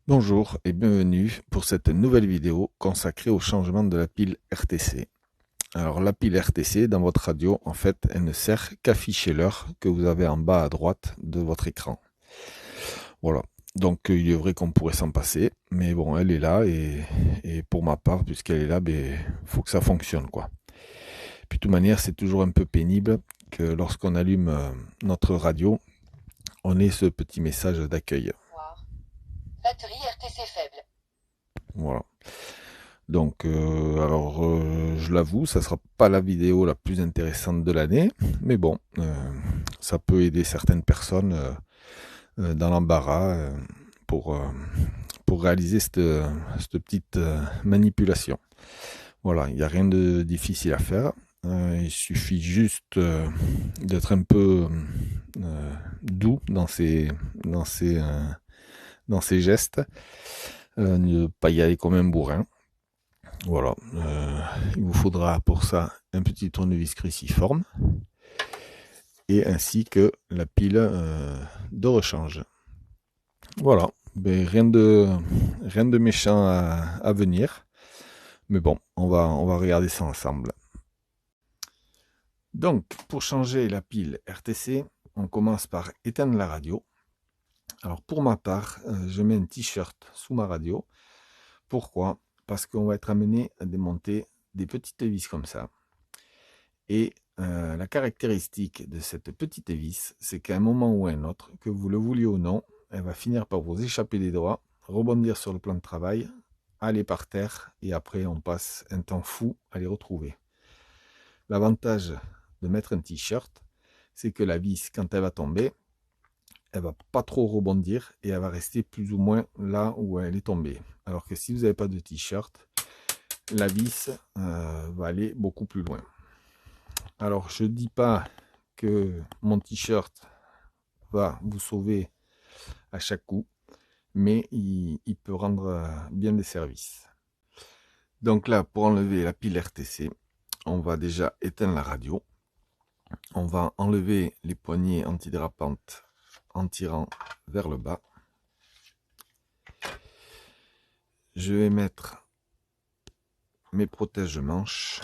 Bonjour et bienvenue pour cette nouvelle vidéo consacrée au changement de la pile RTC. Alors la pile RTC dans votre radio, en fait, elle ne sert qu'afficher l'heure que vous avez en bas à droite de votre écran. Voilà. Donc il est vrai qu'on pourrait s'en passer, mais bon, elle est là et pour ma part, puisqu'elle est là, faut que ça fonctionne quoi. Puis de toute manière, c'est toujours un peu pénible que lorsqu'on allume notre radio, on ait ce petit message d'accueil. Batterie RTC faible. Voilà. Donc, je l'avoue, ça sera pas la vidéo la plus intéressante de l'année, mais bon, ça peut aider certaines personnes dans l'embarras pour, euh, pour réaliser cette petite manipulation. Voilà, il n'y a rien de difficile à faire. Il suffit juste d'être un peu doux dans ses gestes, ne pas y aller comme un bourrin. Voilà, il vous faudra pour ça un petit tournevis cruciforme et ainsi que la pile de rechange. Voilà, rien de méchant à venir, mais bon, on va regarder ça ensemble. Donc, pour changer la pile RTC, on commence par éteindre la radio. Alors pour ma part, je mets un t-shirt sous ma radio. Pourquoi? Parce qu'on va être amené à démonter des petites vis comme ça. Et la caractéristique de cette petite vis, c'est qu'à un moment ou à un autre, que vous le vouliez ou non, elle va finir par vous échapper des doigts, rebondir sur le plan de travail, aller par terre, et après on passe un temps fou à les retrouver. L'avantage de mettre un t-shirt, c'est que la vis, quand elle va tomber, elle va pas trop rebondir et elle va rester plus ou moins là où elle est tombée. Alors que si vous n'avez pas de t-shirt, la vis va aller beaucoup plus loin. Alors je dis pas que mon t-shirt va vous sauver à chaque coup, mais il peut rendre bien des services. Donc là, pour enlever la pile RTC, on va déjà éteindre la radio. On va enlever les poignées antidérapantes en tirant vers le bas. Je vais mettre mes protège-manches.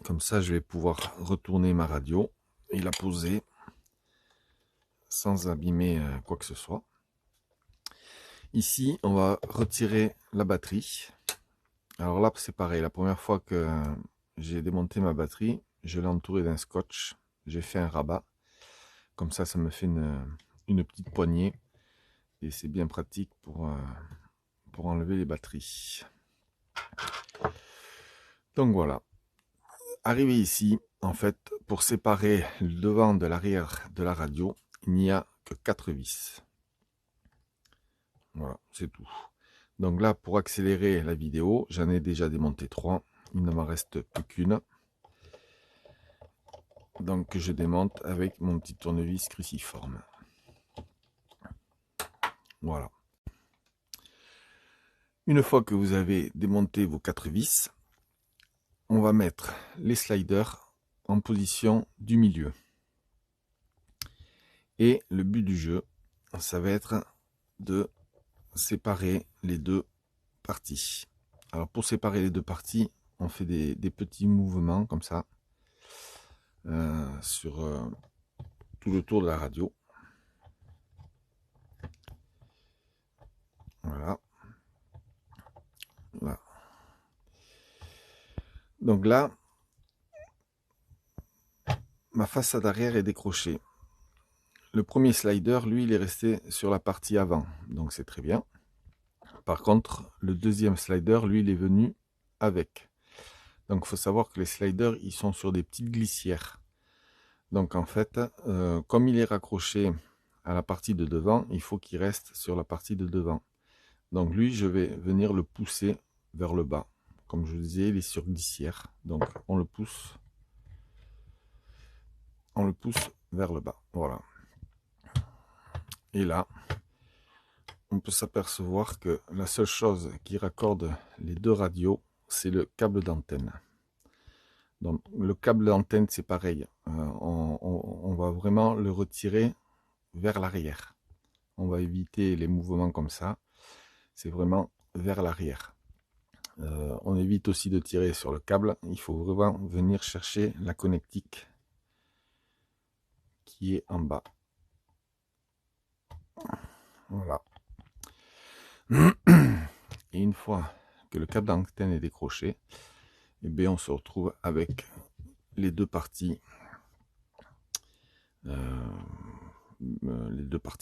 Comme ça, je vais pouvoir retourner ma radio et la poser sans abîmer quoi que ce soit. Ici, on va retirer la batterie. Alors là, c'est pareil. La première fois que j'ai démonté ma batterie, je l'ai entourée d'un scotch. J'ai fait un rabat. Comme ça me fait une petite poignée. Et c'est bien pratique pour enlever les batteries. Donc voilà. Arrivé ici, en fait, pour séparer le devant de l'arrière de la radio, il n'y a que 4 vis. Voilà, c'est tout. Donc là, pour accélérer la vidéo, j'en ai déjà démonté 3. Il ne m'en reste plus qu'une. Donc je démonte avec mon petit tournevis cruciforme. Voilà. Une fois que vous avez démonté vos 4 vis, on va mettre les sliders en position du milieu. Et le but du jeu, ça va être de séparer les deux parties. Alors pour séparer les deux parties, on fait des petits mouvements comme ça sur tout le tour de la radio. Voilà. Là. Donc là, ma façade arrière est décrochée. Le premier slider, lui, il est resté sur la partie avant, donc c'est très bien. Par contre, le deuxième slider, lui, il est venu avec. Donc il faut savoir que les sliders, ils sont sur des petites glissières. Donc en fait, comme il est raccroché à la partie de devant, il faut qu'il reste sur la partie de devant. Donc lui, je vais venir le pousser vers le bas. Comme je vous disais, il est sur glissière. Donc on le pousse vers le bas. Voilà. Et là, on peut s'apercevoir que la seule chose qui raccorde les deux radios, c'est le câble d'antenne. Donc le câble d'antenne, c'est pareil. On va vraiment le retirer vers l'arrière. On va éviter les mouvements comme ça. c'est vraiment vers l'arrière. On évite aussi de tirer sur le câble, il faut vraiment venir chercher la connectique qui est en bas. Voilà. Et une fois que le câble d'antenne est décroché, eh bien on se retrouve avec les deux parties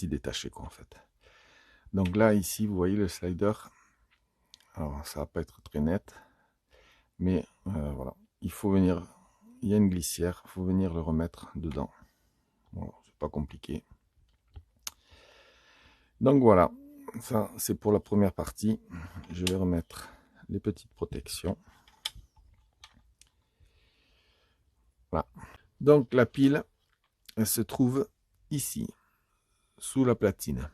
détachées quoi en fait. Donc là ici vous voyez le slider, alors ça va pas être très net, mais voilà, il faut venir, il y a une glissière, il faut venir le remettre dedans. Bon, c'est pas compliqué. Donc voilà, ça c'est pour la première partie. Je vais remettre les petites protections. Voilà. Donc la pile, elle se trouve ici, sous la platine.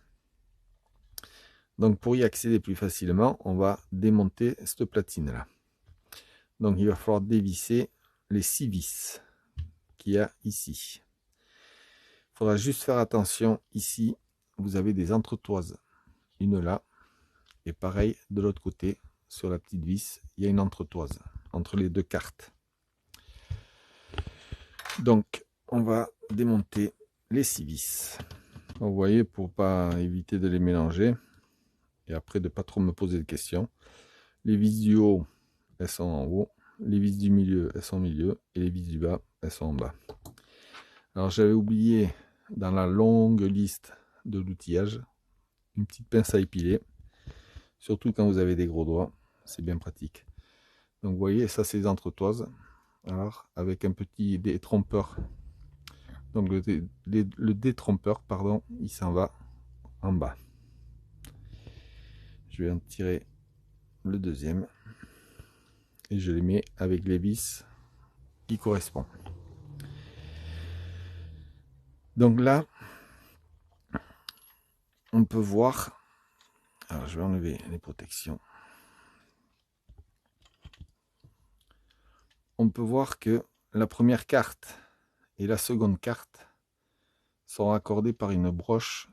Donc pour y accéder plus facilement, on va démonter cette platine-là. Donc il va falloir dévisser les 6 vis qu'il y a ici. Il faudra juste faire attention ici, vous avez des entretoises. Une là, et pareil de l'autre côté, sur la petite vis, il y a une entretoise entre les deux cartes. Donc on va démonter les 6 vis. Vous voyez, pour pas éviter de les mélanger, et après de pas trop me poser de questions, les vis du haut, elles sont en haut, les vis du milieu, elles sont au milieu, et les vis du bas, elles sont en bas. Alors j'avais oublié dans la longue liste de l'outillage une petite pince à épiler, surtout quand vous avez des gros doigts, c'est bien pratique. Donc vous voyez, ça c'est les entretoises, alors avec un petit détrompeur. Donc le détrompeur, pardon, il s'en va en bas. Je vais en tirer le deuxième et je les mets avec les vis qui correspondent. Donc là, on peut voir, alors je vais enlever les protections. On peut voir que la première carte et la seconde carte sont raccordées par une broche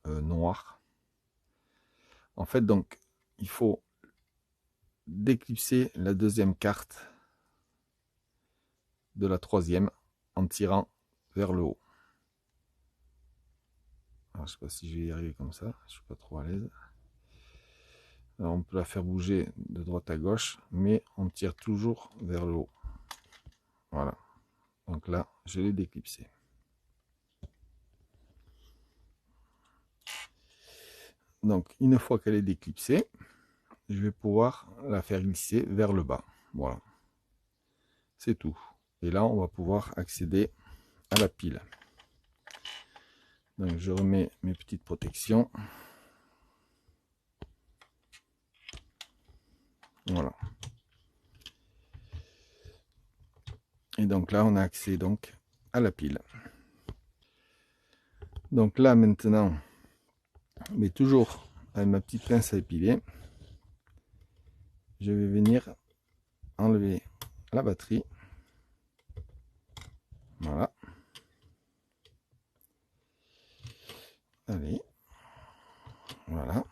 noire. En fait, donc, il faut déclipser la deuxième carte de la troisième en tirant vers le haut. Alors, je ne sais pas si je vais y arriver comme ça, je ne suis pas trop à l'aise. Alors, on peut la faire bouger de droite à gauche, mais on tire toujours vers le haut. Voilà. Donc là, je l'ai déclipsé. Donc, une fois qu'elle est déclipsée, je vais pouvoir la faire glisser vers le bas. Voilà. C'est tout. Et là, on va pouvoir accéder à la pile. Donc, je remets mes petites protections. Voilà. Et donc là, on a accès donc à la pile. Donc là, maintenant, mais toujours avec ma petite pince à épiler, je vais venir enlever la batterie. Voilà. Allez. Voilà.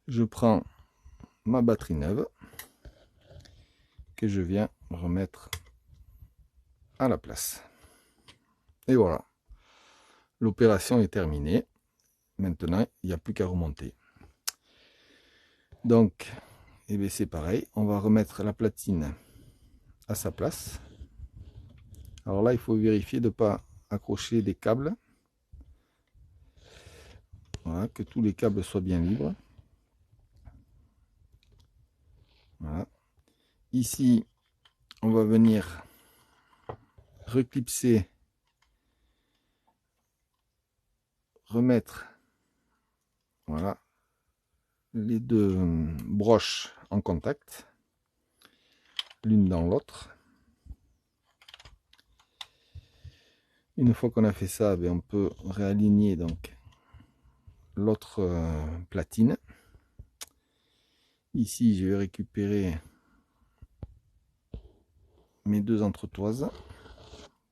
Je prends ma batterie neuve que je viens remettre à la place. Et voilà. L'opération est terminée. Maintenant, il n'y a plus qu'à remonter. Donc, eh bien, c'est pareil. On va remettre la platine à sa place. Alors là, il faut vérifier de ne pas accrocher des câbles. Voilà, que tous les câbles soient bien libres. Voilà. Ici, on va venir reclipser, remettre, voilà, les deux broches en contact, l'une dans l'autre. Une fois qu'on a fait ça, on peut réaligner donc l'autre platine. Ici, je vais récupérer mes deux entretoises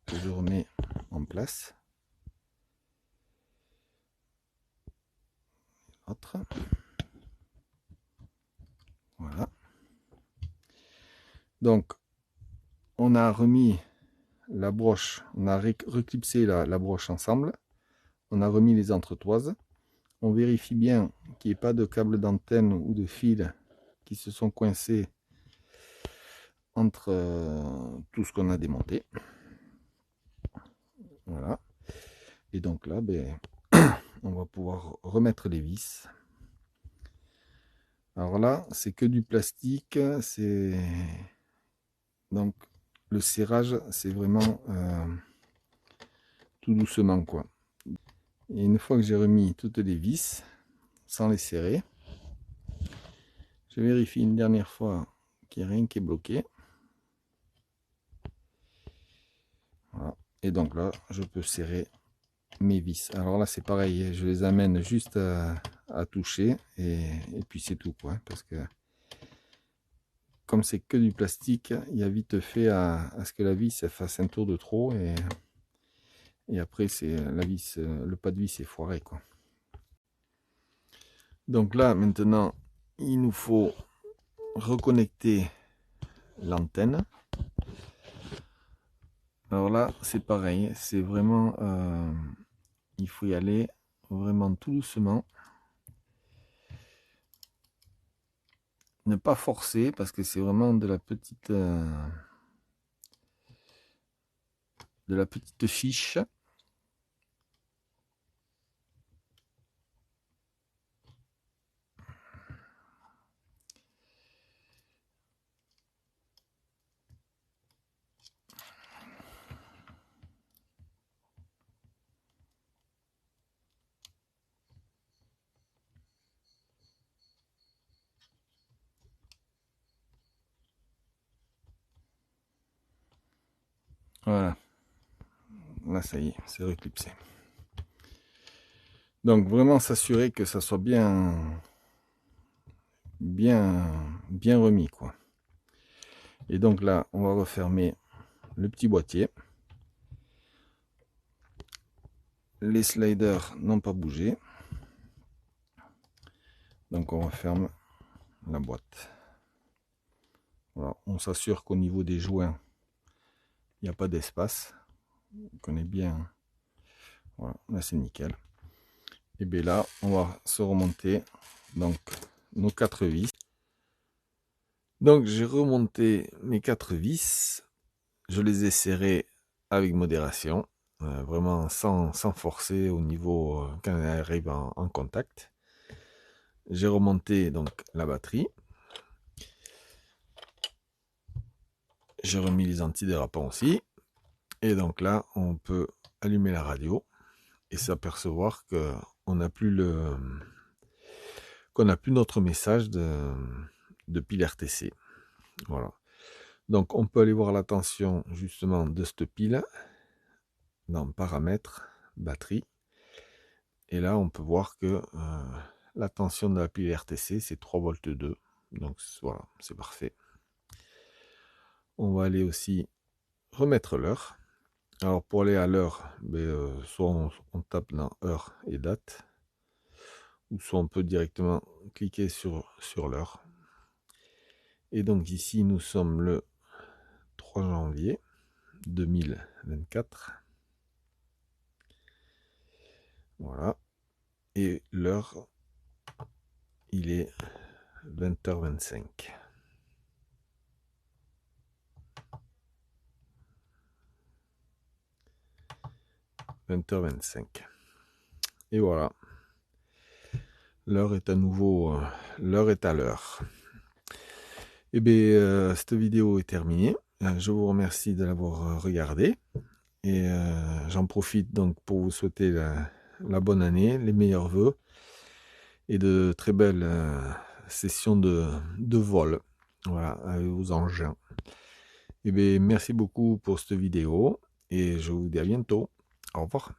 que je remets en place. Autre. Donc, on a remis la broche, on a reclipsé la broche ensemble. On a remis les entretoises. On vérifie bien qu'il n'y ait pas de câble d'antenne ou de fils qui se sont coincés entre tout ce qu'on a démonté. Voilà. Et donc là, on va pouvoir remettre les vis. Alors là, c'est que du plastique. Donc le serrage, c'est vraiment tout doucement, quoi. Et une fois que j'ai remis toutes les vis, sans les serrer, je vérifie une dernière fois qu'il n'y a rien qui est bloqué. Voilà. Et donc là, je peux serrer mes vis. Alors là, c'est pareil, je les amène juste à toucher et puis c'est tout, quoi. Parce que comme c'est que du plastique, il y a vite fait à ce que la vis fasse un tour de trop et après c'est la vis, le pas de vis est foiré, quoi. Donc là, maintenant, il nous faut reconnecter l'antenne. Alors là, c'est pareil, c'est vraiment, il faut y aller vraiment tout doucement. Ne pas forcer parce que c'est vraiment de la petite fiche. Voilà. Là, ça y est, c'est reclipsé. Donc vraiment s'assurer que ça soit bien remis, quoi. Et donc là, on va refermer le petit boîtier. Les sliders n'ont pas bougé. Donc on referme la boîte. Voilà, on s'assure qu'au niveau des joints, il n'y a pas d'espace. On est bien. Voilà, là c'est nickel. Et bien là, on va se remonter donc nos 4 vis. Donc j'ai remonté mes 4 vis. Je les ai serrées avec modération. Vraiment sans forcer au niveau quand elle arrive en contact. J'ai remonté donc la batterie. J'ai remis les antidérapants aussi. Et donc là, on peut allumer la radio et s'apercevoir qu'on n'a plus notre message de pile RTC. Voilà. Donc on peut aller voir la tension justement de cette pile dans paramètres, batterie. Et là, on peut voir que la tension de la pile RTC, c'est 3,2 V. Donc voilà, c'est parfait. On va aller aussi remettre l'heure. Alors pour aller à l'heure, soit on tape dans heure et date, ou soit on peut directement cliquer sur l'heure. Et donc ici, nous sommes le 3 janvier 2024. Voilà. Et l'heure, il est 20h25. Et voilà. L'heure est à nouveau, l'heure est à l'heure. Et bien, cette vidéo est terminée. Je vous remercie de l'avoir regardée. Et j'en profite donc pour vous souhaiter la bonne année, les meilleurs vœux et de très belles sessions de vol. Voilà, avec vos engins. Et bien, merci beaucoup pour cette vidéo et je vous dis à bientôt. Au revoir.